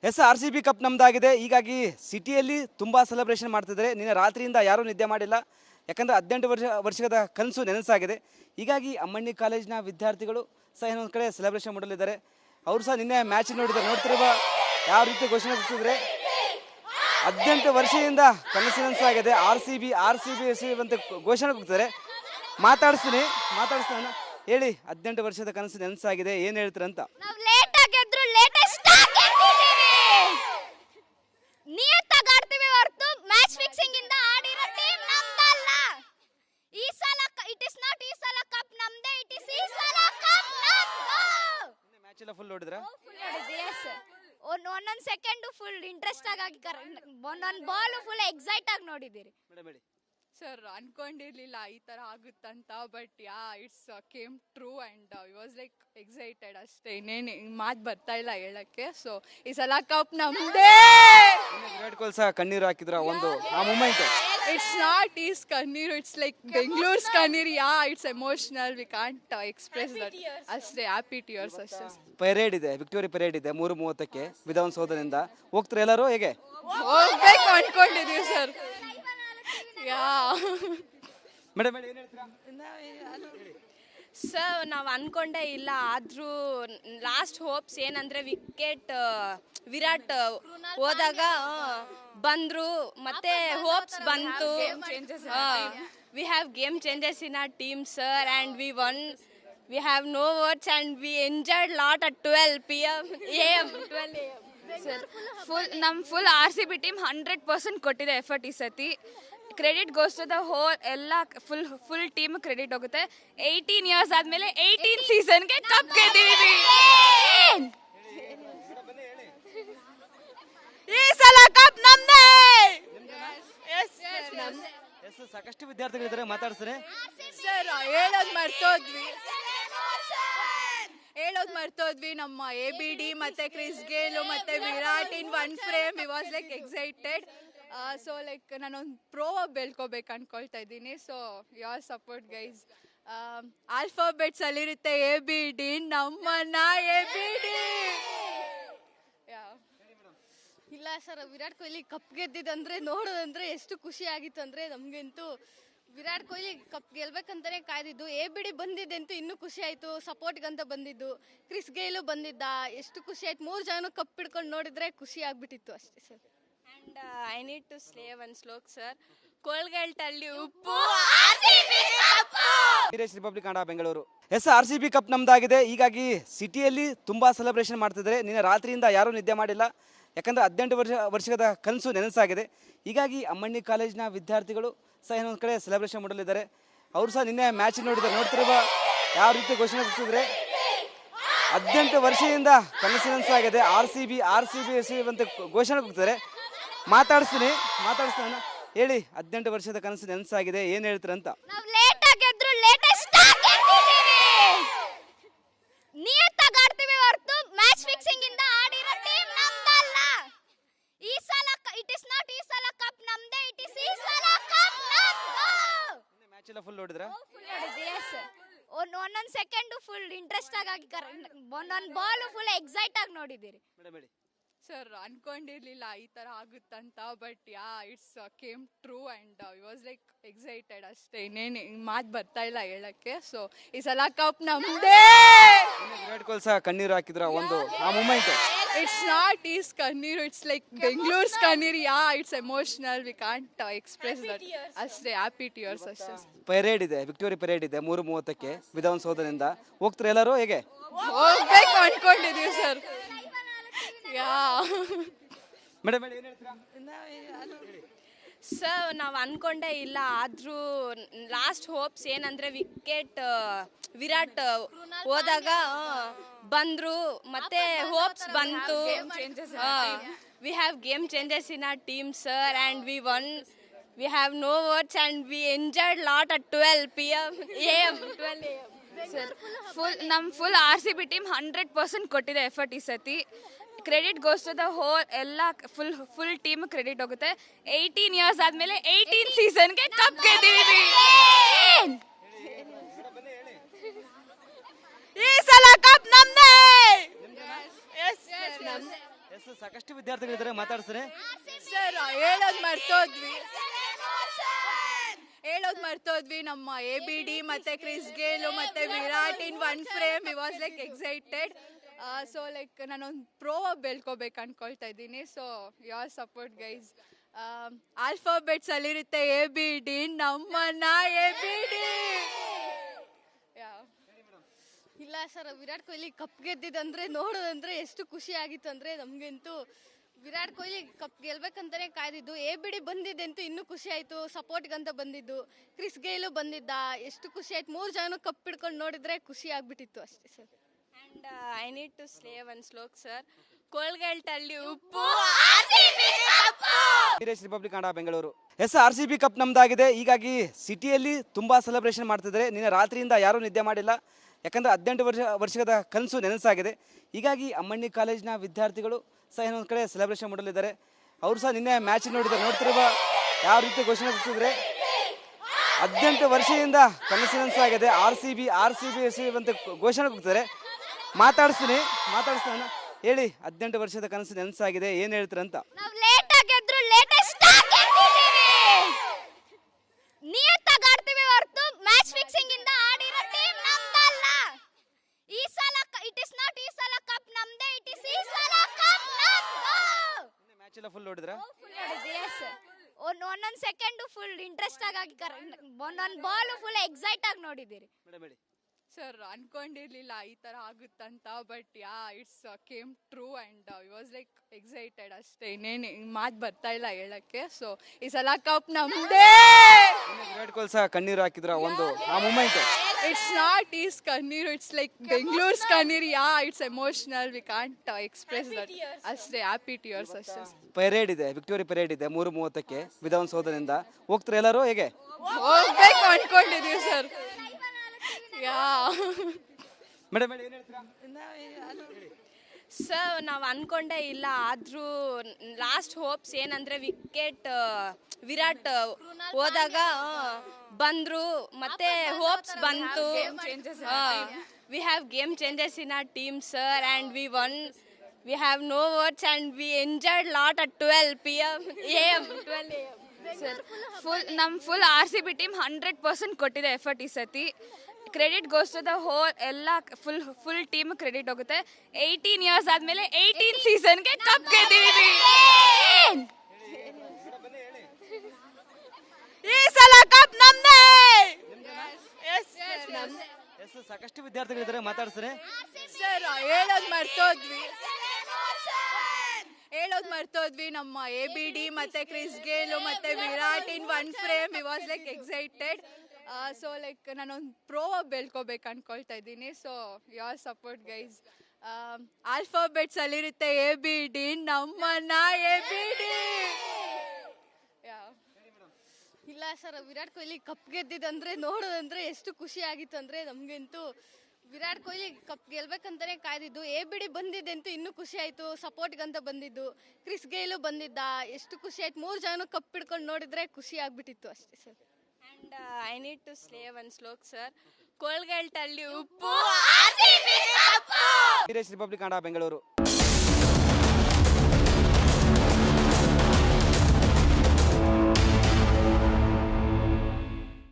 S R C B cup ನಮ್ದಾಗಿದೆ. ಹೀಗಾಗಿ ಸಿಟಿಯಲ್ಲಿ ತುಂಬ ಸೆಲೆಬ್ರೇಷನ್ ಮಾಡ್ತಿದ್ದಾರೆ. ನಿನ್ನೆ ರಾತ್ರಿಯಿಂದ ಯಾರೂ ನಿದ್ದೆ ಮಾಡಿಲ್ಲ. ಯಾಕಂದರೆ 18 ವರ್ಷದ ಕನಸು ನೆನಸಾಗಿದೆ. ಹೀಗಾಗಿ ಅಮ್ಮಣ್ಣಿ ಕಾಲೇಜಿನ ವಿದ್ಯಾರ್ಥಿಗಳು ಸಹ ಇನ್ನೊಂದು ಕಡೆ ಸೆಲೆಬ್ರೇಷನ್ ಮಾಡಲಿದ್ದಾರೆ. ಅವರು ಸಹ ನಿನ್ನೆ ಮ್ಯಾಚ್ ನೋಡಿದ್ದಾರೆ. ನೋಡ್ತಿರುವ ಯಾವ ರೀತಿ ಘೋಷಣೆ ಕೂಗ್ತಿದ್ರೆ 18 ವರ್ಷದಿಂದ ಕನಸು ನೆನಸಾಗಿದೆ. ಆರ್ ಸಿ ಬಿ ಅಂತ ಘೋಷಣೆ ಕೂಗ್ತಾರೆ. ಮಾತಾಡಿಸ್ತೀನಿ ಹೇಳಿ, 18 ವರ್ಷದ ಕನಸು ನೆನಸಾಗಿದೆ, ಏನು ಹೇಳ್ತೀರಂತ? ನಾವು ಲೇಟ್ ಆಗಿದ್ರು ಲೇಟೆಸ್ಟ್ ನಿಯತ್ತಾಗಿ ಆಡ್ತೀವಿ ಹೊರತು ಮ್ಯಾಚ್ ಫಿಕ್ಸಿಂಗ್ ಇಂದ ಆಡಿರೋ ಟೀಮ್ ನಮ್ದಲ್ಲ. ಈ ಸಲ ಇಟ್ ಇಸ್ ನಾಟ್ ಈ ಸಲ ಕಪ್ ನಮ್ದೇ, ಇಟ್ ಇಸ್ ಈ ಸಲ ಕಪ್ ನಮ್ದು. ಮ್ಯಾಚ್ ಎಲ್ಲ ಫುಲ್ ನೋಡಿದ್ರಾ? ಎಸ್, ಒಂದೊಂದು ಸೆಕೆಂಡ್ ಫುಲ್ ಇಂಟ್ರೆಸ್ಟ್ ಆಗಿ ಒಂದೊಂದು ಬಾಲ್ ಫುಲ್ ಎಕ್ಸೈಟ್ ಆಗಿ ನೋಡಿದ್ದೀರಿ. ಸರ್ ಅನ್ಕೊಂಡಿರ್ಲಿಲ್ಲ ಈ ತರ ಆಗುತ್ತಂತ, but yeah it's came true and was like excited ಅಷ್ಟೇ. ಇನ್ನೇನು ಮಾತು ಬರ್ತಾ ಇಲ್ಲ ಹೇಳಕ್ಕೆ. ಸೊ ಈ ಸಲ ಕಪ್ ನಮ್ದೇ. ವಿರಾಟ್ ಕೊಹ್ಲಿ ಸಹ ಕಣ್ಣೀರು ಹಾಕಿದ್ರ ಒಂದು ಆ ಮೂಮೆಂಟ್. ಇಟ್ಸ್ ನಾಟ್ ಈಸ್ ಕಣ್ಣೀರು, ಇಟ್ಸ್ ಲೈಕ್ ಬೆಂಗಳೂರ್ಸ್ ಕಣ್ಣೀರು. Yeah it's emotional, we can't express that ಅಷ್ಟೇ. ಹ್ಯಾಪಿ ಟಿಯರ್ಸ್ ಅಷ್ಟೇ. ಪರೇಡ್ ಇದೆ, ವಿಕ್ಟೋರಿ ಪರೇಡ್ ಇದೆ 3:30ಕ್ಕೆ ವಿಧಾನಸೌಧದಿಂದ. ಹೋಗ್ತಾರೆ ಎಲ್ಲರೂ? ಹೇಗೆ ಹೋಗ್ಬೇಕು ಅನ್ಕೊಂಡಿದೀವಿ ಸರ್. ಯಾ ಮೇಡಮ್ ಏನು ಹೇಳ್ತೀರಾ? ಸರ್ ನಾವು ಅನ್ಕೊಂಡೇ ಇಲ್ಲ, ಆದರೂ ಲಾಸ್ಟ್ ಹೋಪ್ಸ್ ಏನಂದರೆ ವಿರಾಟ್ ಹೋದಾಗ ಬಂದರು, ಮತ್ತೆ ಹೋಪ್ಸ್ ಬಂತು. We have game changers in our team sir and we won. We have no words and we enjoyed lot at 12 AM sir. Full R C B team 100% ಕೊಟ್ಟಿದೆ effort ಈ ಸತಿ. Credit goes to the whole, ಎಲ್ಲ full team credit ಹೋಗುತ್ತೆ. 18 years ಆದ್ಮೇಲೆ 18 ಸೀಸನ್ಗೆ cup ಗೆದ್ದಿದ್ದೀವಿ. ಈ ಸಲ cup ನಮ್ದೇ. ಸಾಕಷ್ಟು ವಿದ್ಯಾರ್ಥಿಗಳಿದ್ದಾರೆ, ಮಾತಾಡ್ತಾರೆ. ಸರ್ ಹೇಳೋದ್ ಮರ್ತೋದ್ವಿ. ನಮ್ಮ ABD ಮತ್ತೆ ಕ್ರಿಸ್ ಗೇಲ್ ಮತ್ತೆ Virat in one frame. We was like excited. So like ನಾನೊಂದು ಪ್ರೋವರ್ಬ್ ಹೇಳ್ಕೋಬೇಕು ಅನ್ಕೊಳ್ತಾ ಇದ್ದೀನಿ. So your support guys. Alphabets ಅಲ್ಲಿರುತ್ತೆ ABD, ನಮ್ಮನ್ನ ABD. ಇಲ್ಲ ಸರ್, ವಿರಾಟ್ ಕೊಹ್ಲಿ ಕಪ್ ಗೆದ್ದಿದ್ದಂದ್ರೆ ನೋಡೋದಂದ್ರೆ ಎಷ್ಟು ಖುಷಿ ಆಗಿತ್ತು ಅಂದ್ರೆ ನಮ್ಗಂತೂ. ವಿರಾಟ್ ಕೊಹ್ಲಿ ಕಪ್ ಗೆಲ್ಬೇಕಂತಾನೆ ಕಾಯ್ದಿದ್ದು. ABD ಬಂದಿದ್ದಂತೂ ಇನ್ನೂ ಖುಷಿ ಆಯ್ತು. ಸಪೋರ್ಟ್ಗಂತ ಬಂದಿದ್ದು. ಕ್ರಿಸ್ ಗೇಲು ಬಂದಿದ್ದ, ಎಷ್ಟು ಖುಷಿ ಆಯ್ತು. 3 ಜನ ಕಪ್ ಹಿಡ್ಕೊಂಡು ನೋಡಿದ್ರೆ ಖುಷಿ ಆಗ್ಬಿಟ್ಟಿತ್ತು ಅಷ್ಟೇ sir. And I need to say one slogan sir. ಕೋಲ್ಗೇಟಲ್ಲಿ ಉಪ್ಪು, Republic Kannada Bengaluru. Yes R C B cup ನಮ್ದಾಗಿದೆ. ಹೀಗಾಗಿ ಸಿಟಿಯಲ್ಲಿ ತುಂಬ ಸೆಲೆಬ್ರೇಷನ್ ಮಾಡ್ತಿದ್ದಾರೆ. ನಿನ್ನೆ ರಾತ್ರಿಯಿಂದ ಯಾರೂ ನಿದ್ದೆ ಮಾಡಿಲ್ಲ. ಯಾಕಂದರೆ 18 ವರ್ಷದ ಕನಸು ನೆನಸಾಗಿದೆ. ಹೀಗಾಗಿ ಅಮ್ಮಣ್ಣಿ ಕಾಲೇಜಿನ ವಿದ್ಯಾರ್ಥಿಗಳು ಸಹ ಇನ್ನೊಂದು ಕಡೆ ಸೆಲೆಬ್ರೇಷನ್ ಮಾಡಲಿದ್ದಾರೆ. ಅವರು ಸಹ ನಿನ್ನೆ ಮ್ಯಾಚ್ ನೋಡಿದ್ದಾರೆ. ನೋಡ್ತಿರುವ ಯಾವ ರೀತಿ ಘೋಷಣೆ ಕೂಗ್ತಿದ್ರೆ 18 ವರ್ಷದಿಂದ ಕನಸು ನೆನಸಾಗಿದೆ. ಆರ್ ಸಿ ಬಿ ಅಂತ ಘೋಷಣೆ ಕೂಗ್ತಾರೆ. ಮಾತಾಡಿಸ್ತೀನಿ ಹೇಳಿ, 18 ವರ್ಷದ ಕನಸು ನೆನಸಾಗಿದೆ, ಏನು ಹೇಳ್ತೀರಂತ? ನಾವು ಲೇಟ್ ಆಗಿದ್ರು ಲೇಟೆಸ್ಟ್ ನಿಯತ್ತಾಗಿ ಆಡ್ತೀವಿ ಹೊರತು ಮ್ಯಾಚ್ ಫಿಕ್ಸಿಂಗ್ ಇಂದ ಆಡಿರೋ ಟೀಮ್ ನಮ್ದಲ್ಲ. ಈ ಸಲ ಇಟ್ ಇಸ್ ನಾಟ್ ಈ ಸಲ ಕಪ್ ನಮ್ದೇ, ಇಟ್ ಇಸ್ ಈ ಸಲ ಕಪ್ ನಮ್ದು. ಮ್ಯಾಚ್ ಎಲ್ಲ ಫುಲ್ ನೋಡಿದ್ರಾ? ಎಸ್, ಒಂದೊಂದು ಸೆಕೆಂಡ್ ಫುಲ್ ಇಂಟ್ರೆಸ್ಟ್ ಆಗಿ ಒಂದೊಂದು ಬಾಲ್ ಫುಲ್ ಎಕ್ಸೈಟ್ ಆಗಿ ನೋಡಿದ್ದೀರಿ. ಸರ್ ಅನ್ಕೊಂಡಿರ್ಲಿಲ್ಲ ಈ ತರ ಆಗುತ್ತಂತ, but yeah it's came true and was like excited ಅಷ್ಟೇ. ಇನ್ನೇನು ಮಾತು ಬರ್ತಾ ಇಲ್ಲ ಹೇಳಕ್ಕೆ. ಸೊ ಈ ಸಲ ಕಪ್ ನಮ್ದೇ. ವಿರಾಟ್ ಕೊಹ್ಲಿ ಸಹ ಕಣ್ಣೀರು ಹಾಕಿದ್ರ ಒಂದು ಆ ಮೂಮೆಂಟ್. ಇಟ್ಸ್ ನಾಟ್ ಈಸ್ ಕಣ್ಣೀರು, ಇಟ್ಸ್ ಲೈಕ್ ಬೆಂಗಳೂರ್ಸ್ ಕಣ್ಣೀರು. Yeah it's emotional, we can't express that ಅಷ್ಟೇ. ಹ್ಯಾಪಿ ಟಿಯರ್ಸ್ ಅಷ್ಟೇ. ಪರೇಡ್ ಇದೆ, ವಿಕ್ಟೋರಿ ಪರೇಡ್ ಇದೆ 3:30ಕ್ಕೆ ವಿಧಾನಸೌಧದಿಂದ. ಹೋಗ್ತಾರೆ ಎಲ್ಲರೂ? ಹೇಗೆ ಹೋಗ್ಬೇಕು ಅನ್ಕೊಂಡಿದೀವಿ ಸರ್. ಯಾ ಮೇಡಮ್ ಏನು ಹೇಳ್ತೀರಾ? ಸರ್ ನಾವು ಅನ್ಕೊಂಡೇ ಇಲ್ಲ, ಆದರೂ ಲಾಸ್ಟ್ ಹೋಪ್ಸ್ ಏನಂದರೆ ವಿರಾಟ್ ಹೋದಾಗ ಬಂದರು, ಮತ್ತೆ ಹೋಪ್ಸ್ ಬಂತು. We have game changers in our team sir and we won. We have no words and we enjoyed lot at 12 AM sir. Full R C B team 100% ಕೊಟ್ಟಿದೆ effort ಈ ಸತಿ. Credit goes to the whole, ಎಲ್ಲ full team credit ಹೋಗುತ್ತೆ. 18 years ಆದ್ಮೇಲೆ 18 ಸೀಸನ್ಗೆ cup ಗೆದ್ದಿದ್ದೀವಿ. ಈ ಸಲ cup ನಮ್ದೇ. S ಸಾಕಷ್ಟು ವಿದ್ಯಾರ್ಥಿಗಳಿದ್ದಾರೆ, ಮಾತಾಡ್ತಾರೆ. ಸರ್ ಹೇಳೋದು ಮರ್ತೋದ್ವಿ ನಮ್ಮ ABD ಮತ್ತೆ ಕ್ರಿಸ್ ಗೇಲು ಮತ್ತೆ Virat in one frame we was like excited. So like ನಾನೊಂದು ಪ್ರೋ ಬೆಳ್ಕೋಬೇಕು ಅನ್ಕೊಳ್ತಾ ಇದ್ದೀನಿ. So your support guys. Alphabets ಅಲ್ಲಿರುತ್ತೆ ABD, ನಮ್ಮನ್ನ ABD. ಇಲ್ಲ ಸರ್, ವಿರಾಟ್ ಕೊಹ್ಲಿ ಕಪ್ ಗೆದ್ದಿದಂದ್ರೆ ನೋಡೋದಂದ್ರೆ ಎಷ್ಟು ಖುಷಿ ಆಗಿತ್ತು ಅಂದ್ರೆ ನಮ್ಗಂತೂ ವಿರಾಟ್ ಕೊಹ್ಲಿ ಕಪ್ ಗೆಲ್ಬೇಕಂತಾನೆ ಕಾಯ್ದಿದ್ದು. ABD ಬಂದಿದ್ದಂತೂ ಇನ್ನೂ ಖುಷಿ ಆಯ್ತು, ಸಪೋರ್ಟ್ಗಂತ ಬಂದಿದ್ದು. ಕ್ರಿಸ್ ಗೇಲು ಬಂದಿದ್ದ, ಎಷ್ಟು ಖುಷಿ ಆಯ್ತು. 3 ಜನ ಕಪ್ ಹಿಡ್ಕೊಂಡು ನೋಡಿದ್ರೆ ಖುಷಿ ಆಗ್ಬಿಟ್ಟಿತ್ತು ಅಷ್ಟೇ sir. And I need to say one slogan sir. ಕೋಲ್ಗೇಟಲ್ಲಿ ಉಪ್ಪು Veeresh Republic Kannada Bengaluru. Yes RCB cup ನಮ್ದಾಗಿದೆ. ಹೀಗಾಗಿ ಸಿಟಿಯಲ್ಲಿ ತುಂಬಾ ಸೆಲೆಬ್ರೇಷನ್ ಮಾಡ್ತಿದ್ದಾರೆ. ನಿನ್ನೆ ರಾತ್ರಿಯಿಂದ ಯಾರೂ ನಿದ್ದೆ ಮಾಡಿಲ್ಲ, ಯಾಕಂದ್ರೆ 18 ವರ್ಷದ ಕನಸು ನನಸಾಗಿದೆ. ಹೀಗಾಗಿ ಅಮ್ಮಣ್ಣಿ ಕಾಲೇಜಿನ ವಿದ್ಯಾರ್ಥಿಗಳು ಸಹ ಇನ್ನೊಂದು ಕಡೆ ಸೆಲೆಬ್ರೇಷನ್ ಮಾಡಲಿದ್ದಾರೆ. ಅವರು ಸಹ ನಿನ್ನೆ ಮ್ಯಾಚ್ ನೋಡ್ತಿರುವ ಯಾವ ರೀತಿ ಘೋಷಣೆ ಕೂಗ್ತಿದ್ರೆ 18 ವರ್ಷದಿಂದ ಕನಸು ನನಸಾಗಿದೆ. RCB ಅಂತ ಘೋಷಣೆ ಕೂಗ್ತಾರೆ. ಮಾತಾಡಿಸ್ತೀನಿ ಹೇಳಿ, 18 ವರ್ಷದ ಕನಸು ನನಸಾಗಿದೆ, ಏನ್ ಹೇಳ್ತೀರಂತ? ನಾವು ಲೇಟ್ ಆಗಿದ್ರು ಲೇಟೆಸ್ಟ್ ಆಗಿದ್ದೀವಿ. ನಿಯತ್ತಾಗಿ ಆಡ್ತೀವಿ ಹೊರತು ಮ್ಯಾಚ್ ಫಿಕ್ಸಿಂಗ್ ಇಂದ ಆಡಿರೋ ಟೀಮ್ ನಮ್ದಲ್ಲ. ಈ ಸಲ ಇಟ್ ಇಸ್ ನಾಟ್ ಈ ಸಲ ಕಪ್ ನಮ್ದೇ, ಇಟ್ ಇಸ್ ಈ ಸಲ ಕಪ್ ನಮ್ದು. ಮ್ಯಾಚ್ ಎಲ್ಲ ಫುಲ್ ನೋಡಿದ್ರ? ಒಂದೊಂದು ಸೆಕೆಂಡ್ ಫುಲ್ ಇಂಟ್ರೆಸ್ಟ್ ಆಗಿ ಒಂದೊಂದು ಬಾಲ್ ಫುಲ್ ಎಕ್ಸೈಟ್ ಆಗಿ ನೋಡಿದ್ದೀರಿ. ಸರ್ ಅನ್ಕೊಂಡಿರ್ಲಿಲ್ಲ ಈ ತರ ಆಗುತ್ತಂತ, but it's came true and we was like excited ಅಷ್ಟೇ. ಇನ್ನೇನು ಮಾತು ಬರ್ತಾ ಇಲ್ಲ ಹೇಳಕ್ಕೆ. ಸೊ ಈ ಸಲ ಕಪ್ ನಮ್ದೇ. ವಿರಾಟ್ ಕೊಹ್ಲಿ ಸಹ ಕಣ್ಣೀರು ಹಾಕಿದ್ರ ಒಂದು ಆ ಮೂಮೆಂಟ್. ಇಟ್ಸ್ ನಾಟ್ ಈಸ್ ಕಣ್ಣೀರು, ಇಟ್ಸ್ ಲೈಕ್ ಬೆಂಗಳೂರ್ಸ್ ಕಣ್ಣೀರು. It's emotional, we can't express that ಅಷ್ಟೇ. ಹ್ಯಾಪಿ ಟಿಯರ್ಸ್ ಅಷ್ಟೇ. ಪರೇಡ್ ಇದೆ, ವಿಕ್ಟೋರಿ ಪರೇಡ್ ಇದೆ 3:30ಕ್ಕೆ ವಿಧಾನಸೌಧದಿಂದ. ಹೋಗ್ತಾರೆ ಎಲ್ಲರೂ? ಹೇಗೆ ಹೋಗ್ಬೇಕು ಅನ್ಕೊಂಡಿದೀವಿ ಸರ್. ಮೇಡಮ್ ಏನ್ ಹೇಳ್ತೀರಾ? ಸರ್ ನಾವು ಅನ್ಕೊಂಡೇ ಇಲ್ಲ, ಆದ್ರೂ ಲಾಸ್ಟ್ ಹೋಪ್ಸ್ ಏನಂದ್ರೆ ವಿರಾಟ್ ಹೋದಾಗ ಬಂದ್ರು, ಮತ್ತೆ ಹೋಪ್ಸ್ ಬಂತು. We have game changers in our team sir and we won. We have no words and we enjoyed lot at 12 AM. Sir full RCB team 100% ಕೊಟ್ಟಿದೆ ಎಫರ್ಟ್ ಈ ಸತಿ. Credit goes to the whole ಎಲ್ಲ full team credit ಹೋಗುತ್ತೆ. 18 years ಆದ್ಮೇಲೆ 18 ಸೀಸನ್ಗೆ cup ಗೆದ್ದಿದ್ದೀವಿ. ಈ ಸಲ cup ನಮ್ದೇ. S ಸಾಕಷ್ಟು ವಿದ್ಯಾರ್ಥಿಗಳಿದ್ದಾರೆ, ಮಾತಾಡ್ತಾರೆ. ಸರ್ ಹೇಳೋದು ಮರ್ತೋದ್ವಿ ನಮ್ಮ ABD ಮತ್ತೆ ಕ್ರಿಸ್ ಗೇಲು ಮತ್ತೆ Virat in one frame we was like excited. So like ನಾನೊಂದು ಪ್ರೋ ಬೆಳ್ಕೋಬೇಕು ಅನ್ಕೊಳ್ತಾ ಇದ್ದೀನಿ. So your support guys. Alphabets ಅಲ್ಲಿರುತ್ತೆ ABD, ನಮ್ಮನ್ನ ABD. ಇಲ್ಲ ಸರ್, ವಿರಾಟ್ ಕೊಹ್ಲಿ ಕಪ್ ಗೆದ್ದಿದಂದ್ರೆ ನೋಡೋದಂದ್ರೆ ಎಷ್ಟು ಖುಷಿ ಆಗಿತ್ತು ಅಂದ್ರೆ ನಮ್ಗಂತೂ ವಿರಾಟ್ ಕೊಹ್ಲಿ ಕಪ್ ಗೆಲ್ಬೇಕಂತಾನೆ ಕಾಯ್ದಿದ್ದು. ABD ಬಂದಿದ್ದಂತೂ ಇನ್ನೂ ಖುಷಿ ಆಯ್ತು, ಸಪೋರ್ಟ್ಗಂತ ಬಂದಿದ್ದು. ಕ್ರಿಸ್ ಗೇಲು ಬಂದಿದ್ದ, ಎಷ್ಟು ಖುಷಿ ಆಯ್ತು. 3 ಜನ ಕಪ್ ಹಿಡ್ಕೊಂಡು ನೋಡಿದ್ರೆ ಖುಷಿ ಆಗ್ಬಿಟ್ಟಿತ್ತು ಅಷ್ಟೇ sir. And I need to say one slogan sir. ಕೋಲ್ಗೇಟಲ್ಲಿ ಉಪ್ಪು. ವೀರೇಶ್ ರಿಪಬ್ಲಿಕ್ ಕನ್ನಡ ಬೆಂಗಳೂರು.